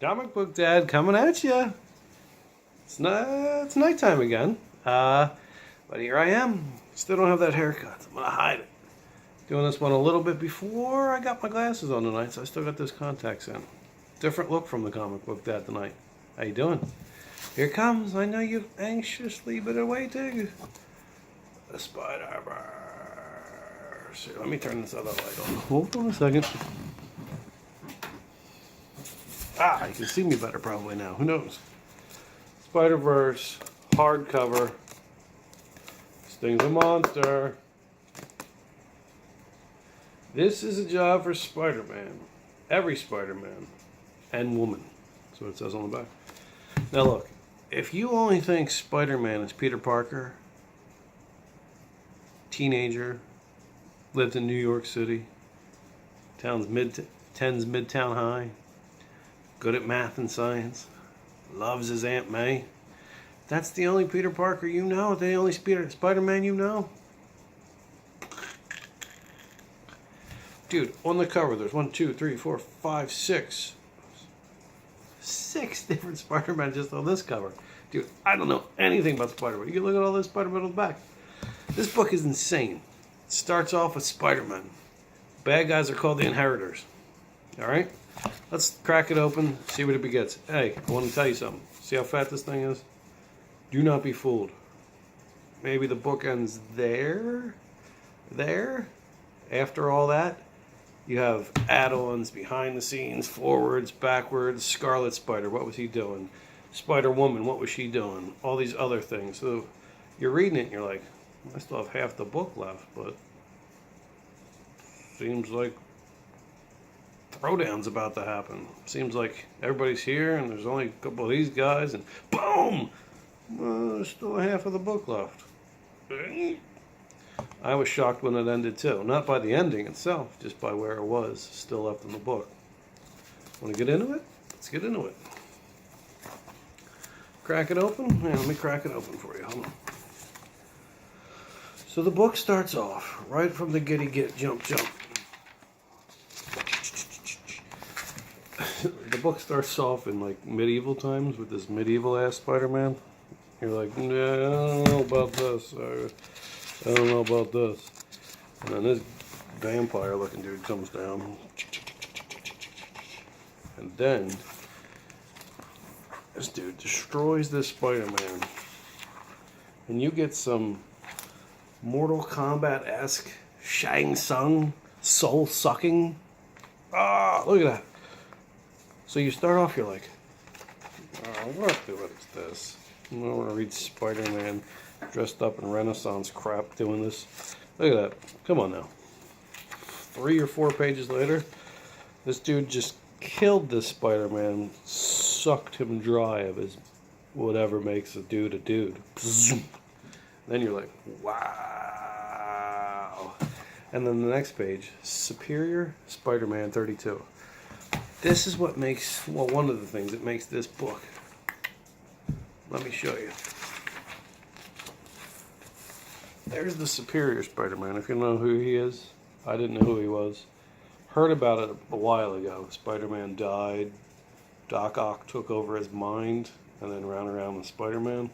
Comic Book Dad coming at you. It's nighttime again. But here I am. Still don't have that haircut. I'm gonna hide it. Doing this one a little bit before I got my glasses on tonight, so I still got those contacts in. Different look from the Comic Book Dad tonight. How you doing? Here it comes. I know you've anxiously been awaiting. The Spiderman. Here, let me turn this other light on. Hold on a second. You can see me better probably now. Who knows? Spider-Verse, hardcover. This thing's a monster. This is a job for Spider-Man. Every Spider-Man. And woman. That's what it says on the back. Now look, if you only think Spider-Man is Peter Parker, teenager, lived in New York City, tens Midtown High, good at math and science, loves his Aunt May. That's the only Peter Parker you know? The only Spider-Man you know? Dude, on the cover there's 1, 2, 3, 4, 5, 6. 6 different Spider-Man just on this cover. Dude, I don't know anything about Spider-Man. You can look at all this Spider-Man on the back. This book is insane. It starts off with Spider-Man. Bad guys are called the Inheritors. Alright? Let's crack it open, see what it begets. Hey, I want to tell you something. See how fat this thing is? Do not be fooled. Maybe the book ends there. After all that, you have add-ons, behind the scenes, forwards, backwards. Scarlet Spider, what was he doing? Spider-Woman, what was she doing? All these other things. So you're reading it and you're like, I still have half the book left, but seems like throwdown's about to happen. Seems like everybody's here and there's only a couple of these guys and boom! There's still half of the book left. I was shocked when it ended too. Not by the ending itself, just by where it was still left in the book. Want to get into it? Let's get into it. Crack it open? Yeah, let me crack it open for you. Hold on. So the book starts off right from the giddy jump. The book starts off in like medieval times with this medieval ass Spider-Man. You're like, nah, I don't know about this. I don't know about this. And then this vampire looking dude comes down. And then this dude destroys this Spider-Man. And you get some Mortal Kombat-esque Shang Tsung soul-sucking. Look at that. So you start off, you're like, what is this? I don't want to read Spider-Man dressed up in Renaissance crap doing this. Look at that. Come on now. 3 or 4 pages later, this dude just killed this Spider-Man, sucked him dry of his whatever makes a dude a dude. Then you're like, wow. And then the next page, Superior Spider-Man 32. This is what makes, well, one of the things that makes this book. Let me show you. There's the Superior Spider-Man, if you know who he is. I didn't know who he was. Heard about it a while ago. Spider-Man died. Doc Ock took over his mind and then ran around with Spider-Man.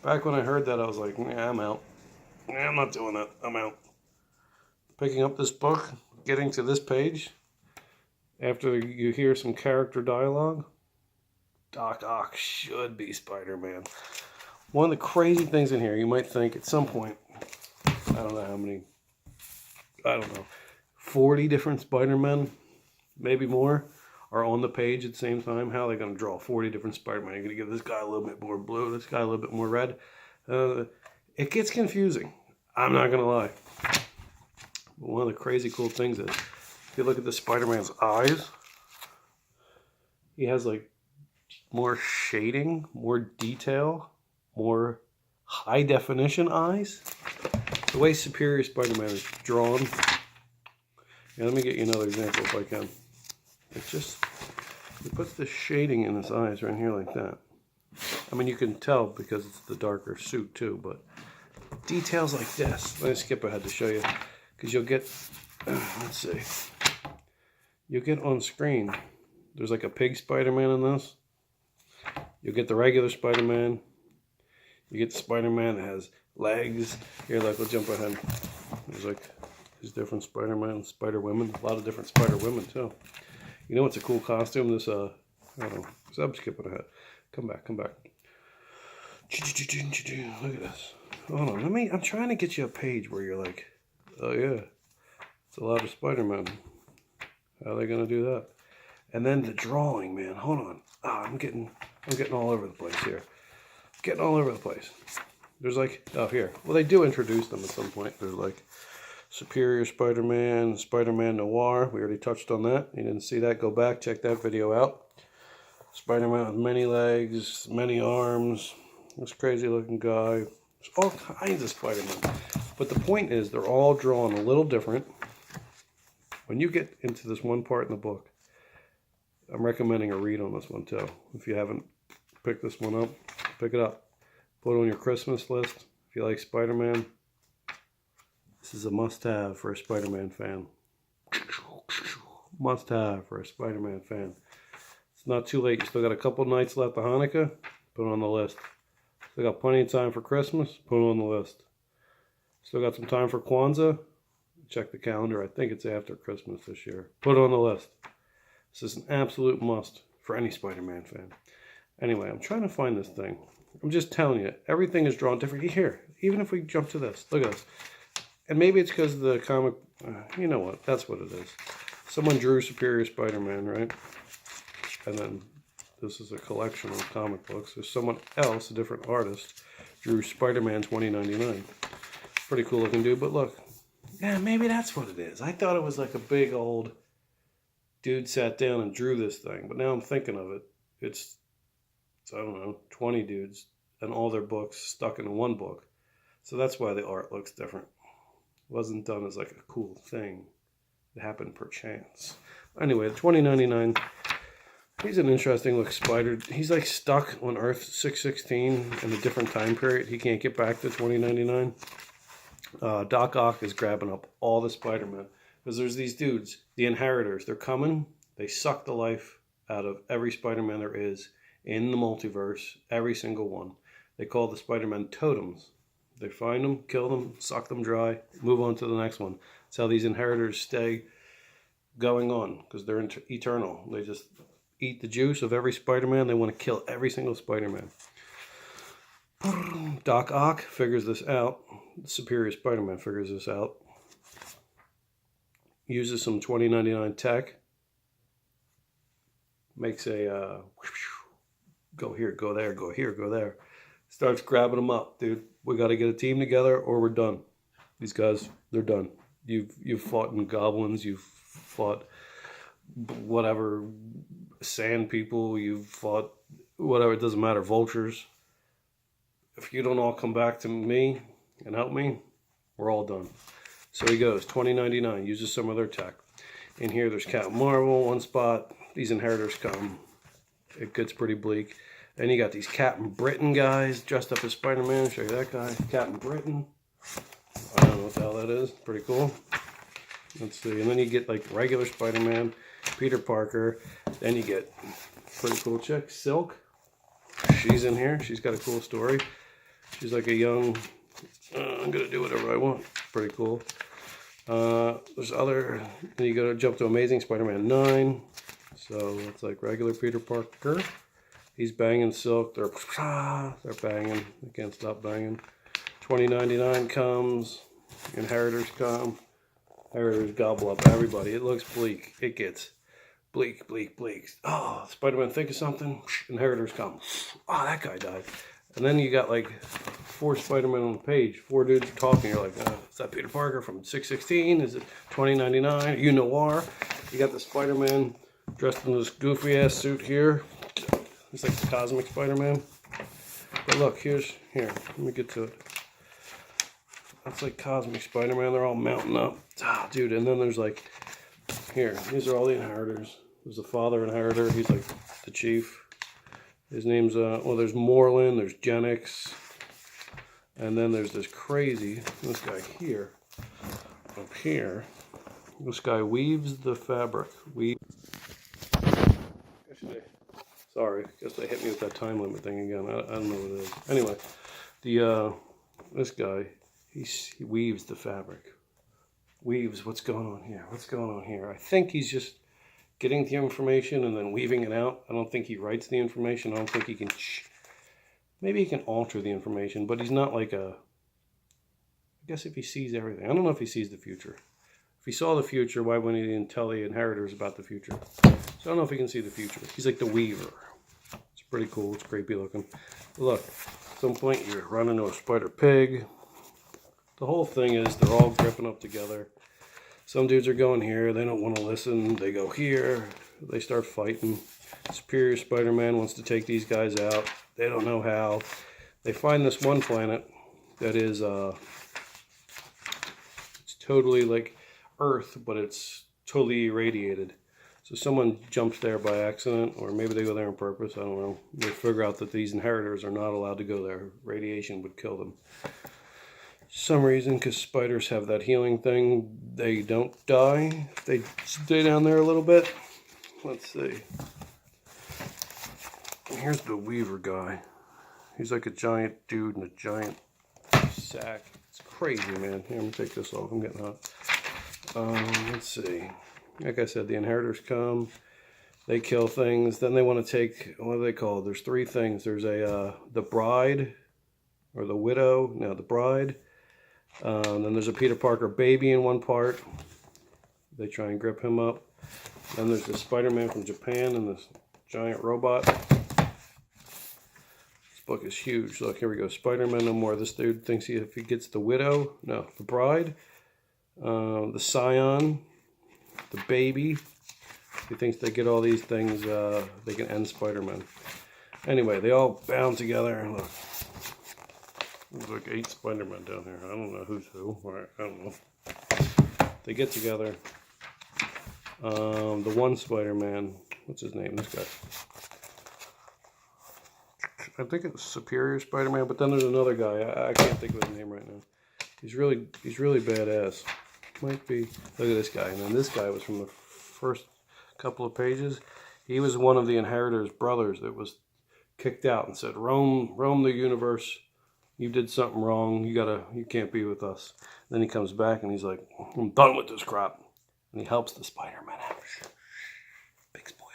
Back when I heard that, I was like, nah, I'm out. Nah, I'm not doing that. I'm out. Picking up this book, getting to this page, after you hear some character dialogue, Doc Ock should be Spider-Man. One of the crazy things in here, you might think at some point, I don't know how many, 40 different Spider-Men, maybe more, are on the page at the same time. How are they going to draw 40 different Spider-Men? You're going to give this guy a little bit more blue, this guy a little bit more red. It gets confusing. I'm not going to lie. But one of the crazy cool things is, if you look at the Spider-Man's eyes, he has like more shading, more detail, more high definition eyes. The way Superior Spider-Man is drawn. Yeah, let me get you another example if I can. It puts the shading in his eyes right here like that. I mean, you can tell because it's the darker suit too, but details like this. Let me skip ahead to show you, because you'll get, let's see, you'll get on screen There's like a pig Spider-Man in this. You'll get the regular Spider-Man. You get the Spider-Man that has legs. Here, look, we'll jump ahead. There's like these different Spider-Man, Spider-Women. A lot of different Spider-Women, too. You know what's a cool costume? This, I don't know. I'm skipping ahead. Come back. Look at this. Hold on, I'm trying to get you a page where you're like, oh yeah, it's a lot of Spider-Man. How are they gonna do that? And then the drawing, man. Hold on. I'm getting all over the place here. Getting all over the place. There's like, oh here. Well, they do introduce them at some point. There's like Superior Spider-Man, Spider-Man Noir. We already touched on that. You didn't see that? Go back, check that video out. Spider-Man with many legs, many arms. This crazy looking guy. There's all kinds of Spider-Man. But the point is, they're all drawn a little different. When you get into this one part in the book, I'm recommending a read on this one too. If you haven't picked this one up, pick it up. Put it on your Christmas list. If you like Spider-Man, this is a must-have for a Spider-Man fan. Must-have for a Spider-Man fan. It's not too late. You still got a couple nights left of Hanukkah. Put it on the list. Still got plenty of time for Christmas. Put it on the list. Still got some time for Kwanzaa. Check the calendar. I think it's after Christmas this year. Put it on the list. This is an absolute must for any Spider-Man fan. Anyway, I'm trying to find this thing. I'm just telling you, everything is drawn different. Here, even if we jump to this, look at this. And maybe it's because of the comic, you know what, that's what it is. Someone drew Superior Spider-Man, right? And then this is a collection of comic books. There's someone else, a different artist, drew Spider-Man 2099. Pretty cool looking dude, but look. Yeah, maybe that's what it is. I thought it was like a big old dude sat down and drew this thing. But now I'm thinking of it. It's I don't know, 20 dudes and all their books stuck into one book. So that's why the art looks different. It wasn't done as like a cool thing. It happened per chance. Anyway, the 2099, he's an interesting look spider. He's like stuck on Earth 616 in a different time period. He can't get back to 2099. Doc Ock is grabbing up all the Spider-Man. Because there's these dudes, the Inheritors. They're coming. They suck the life out of every Spider-Man there is in the multiverse, every single one. They call the Spider-Man totems. They find them, kill them, suck them dry, move on to the next one. That's how these Inheritors stay going on, because they're eternal. They just eat the juice of every Spider-Man. They want to kill every single Spider-Man. Doc Ock figures this out. Superior Spider-Man figures this out. Uses some 2099 tech. Makes a go here, go there, go here, go there. Starts grabbing them up, dude. We got to get a team together or we're done. These guys, they're done. You've fought in goblins. You've fought whatever sand people. You've fought whatever. It doesn't matter. Vultures. If you don't all come back to me and help me, we're all done. So he goes, 2099, uses some of their tech. In here, there's Captain Marvel, one spot. These Inheritors come. It gets pretty bleak. Then you got these Captain Britain guys dressed up as Spider-Man. Show you that guy. Captain Britain. I don't know what the hell that is. Pretty cool. Let's see. And then you get like regular Spider-Man, Peter Parker. Then you get pretty cool chick, Silk. She's in here. She's got a cool story. She's like a young, I'm going to do whatever I want. Pretty cool. There's other, then you go to jump to Amazing Spider-Man 9. So it's like regular Peter Parker. He's banging Silk. They're banging. They can't stop banging. 2099 comes. Inheritors come. Inheritors gobble up everybody. It looks bleak. It gets bleak, bleak, bleak. Oh, Spider-Man think of something. Inheritors come. Oh, that guy died. And then you got like 4 Spider-Man on the page. 4 dudes talking. You're like, is that Peter Parker from 616? Is it 2099? You Noir. You got the Spider-Man dressed in this goofy ass suit here. It's like the Cosmic Spider-Man. But look, here, let me get to it. That's like Cosmic Spider-Man. They're all mounting up. Ah, dude, and then there's like, here, these are all the Inheritors. There's the father Inheritor. He's like the chief. His name's, well, there's Moreland, there's Genix. And then there's this crazy, this guy here, up here. This guy weaves the fabric. Sorry, guess they hit me with that time limit thing again. I don't know what it is. Anyway, the this guy, he weaves the fabric. Weaves. What's going on here? What's going on here? I think he's just getting the information and then weaving it out. I don't think he writes the information. I don't think he can. Maybe he can alter the information, but he's not like a. I guess if he sees everything, I don't know if he sees the future. If he saw the future, why wouldn't he tell the inheritors about the future? So I don't know if he can see the future. He's like the weaver. It's pretty cool. It's creepy looking. Look, at some point you run into a spider pig. The whole thing is they're all gripping up together. Some dudes are going here. They don't want to listen. They go here. They start fighting. Superior Spider-Man wants to take these guys out. They don't know how. They find this one planet that is it's totally like Earth, but it's totally irradiated. So someone jumps there by accident, or maybe they go there on purpose. I don't know. They figure out that these inheritors are not allowed to go there. Radiation would kill them. Some reason, because spiders have that healing thing, they don't die if they stay down there a little bit. Let's see. Here's the Weaver guy. He's like a giant dude in a giant sack. It's crazy, man. Here, I'm gonna take this off. I'm getting hot. Let's see. Like I said, the inheritors come. They kill things. Then they want to take, what do they call it? There's three things. There's a the bride, or the widow. No, the bride. Then there's a Peter Parker baby in one part. They try and grip him up. Then there's the Spider-Man from Japan and this giant robot. This book is huge. Look, here we go. Spider-Man no more. This dude thinks if he gets the widow, no, the bride, the scion, the baby. He thinks they get all these things, they can end Spider-Man. Anyway, they all bound together. And look. There's like 8 Spider-Men down here. I don't know who's who. I don't know. They get together. The one Spider-Man, what's his name? This guy. I think it's Superior Spider-Man, but then there's another guy. I can't think of his name right now. He's really badass. Might be. Look at this guy. And then this guy was from the first couple of pages. He was one of the inheritors' brothers that was kicked out and said, "Roam the universe. You did something wrong. You can't be with us." Then he comes back and he's like, "I'm done with this crap." And he helps the Spider-Man out. Big spoiler.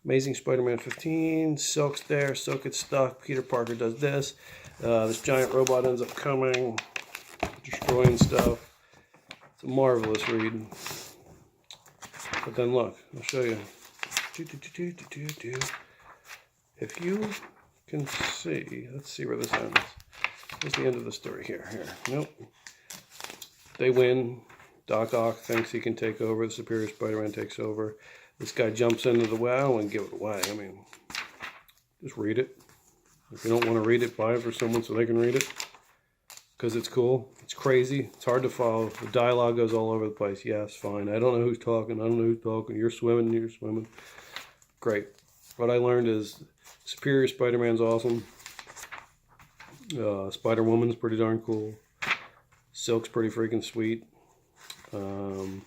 Amazing Spider-Man 15. Silk's there. Silk gets stuck. Peter Parker does this. This giant robot ends up coming, destroying stuff. It's a marvelous read. But then look, I'll show you. If you can see, let's see where this ends. Here's the end of the story here. Nope. They win. Doc Ock thinks he can take over. The Superior Spider-Man takes over. This guy jumps into the well and give it away. I mean, just read it. If you don't want to read it, buy it for someone so they can read it. Because it's cool. It's crazy. It's hard to follow. The dialogue goes all over the place. Yes, fine. I don't know who's talking. I don't know who's talking. You're swimming. Great. What I learned is Superior Spider-Man's awesome. Spider-Woman's pretty darn cool. Silk's pretty freaking sweet. I don't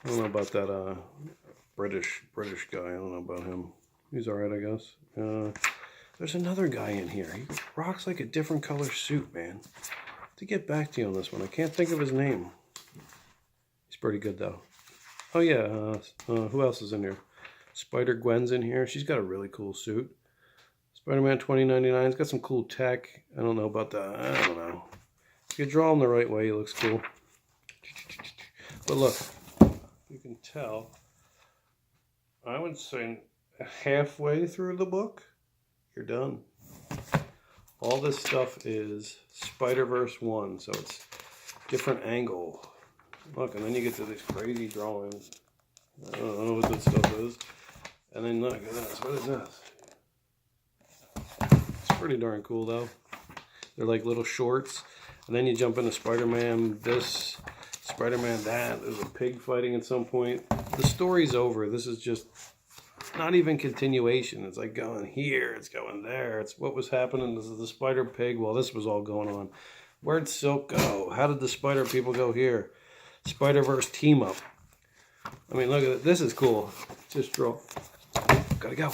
know about that British guy. I don't know about him. He's alright, I guess. There's another guy in here. He rocks like a different color suit, man. To get back to you on this one, I can't think of his name. He's pretty good, though. Oh, yeah. Who else is in here? Spider-Gwen's in here. She's got a really cool suit. Spider-Man 2099. He's got some cool tech. I don't know about that. I don't know. If you draw him the right way, he looks cool. But look, you can tell, I would say halfway through the book, you're done. All this stuff is Spider-Verse 1, so it's different angle. Look, and then you get to these crazy drawings. I don't know what this stuff is. And then look at this. What is this? It's pretty darn cool, though. They're like little shorts. And then you jump into Spider-Man this, Spider-Man that. There's a pig fighting at some point. The story's over. This is just not even continuation. It's like going here. It's going there. It's what was happening. This is the Spider Pig while this was all going on. Where'd Silk go? How did the Spider people go here? Spider-Verse team up. I mean, look at it. This is cool. Just draw. Gotta go.